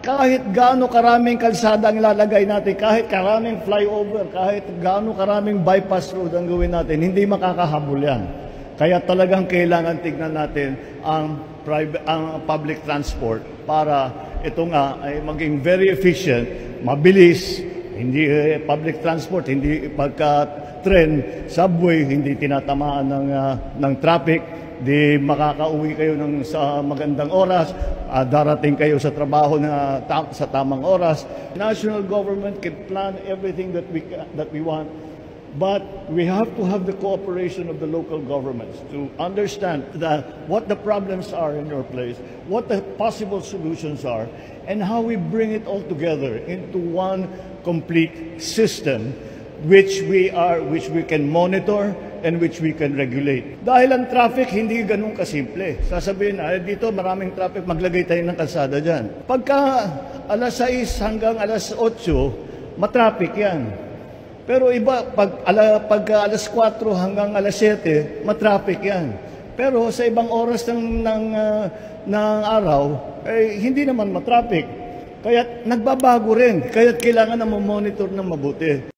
kahit gaano karaming kalsada ang ilalagay natin, kahit karaming flyover, kahit gaano karaming bypass road ang gawin natin, hindi makakahabol yan. Kaya talagang kailangan tignan natin ang public transport para ito nga ay maging very efficient, mabilis, hindi public transport, hindi pagka-tren, subway, hindi tinatamaan ng traffic, di makakauwi kayo sa magandang oras, darating kayo sa trabaho sa tamang oras. National government can plan everything that we want, but we have to have the cooperation of the local governments to understand what the problems are in your place, what the possible solutions are, and how we bring it all together into one complete system which we can monitor and which we can regulate. Dahil ang traffic hindi ganun kasimple. Sasabihin, dito maraming traffic, maglagay tayo ng kalsada dyan. Pagka alas 6 hanggang alas 8, matraffic yan. Pero iba, pagka alas 4 hanggang alas 7, matraffic yan. Pero sa ibang oras ng araw, hindi naman matraffic. Kaya nagbabago rin. Kaya kailangan na monitor ng mabuti.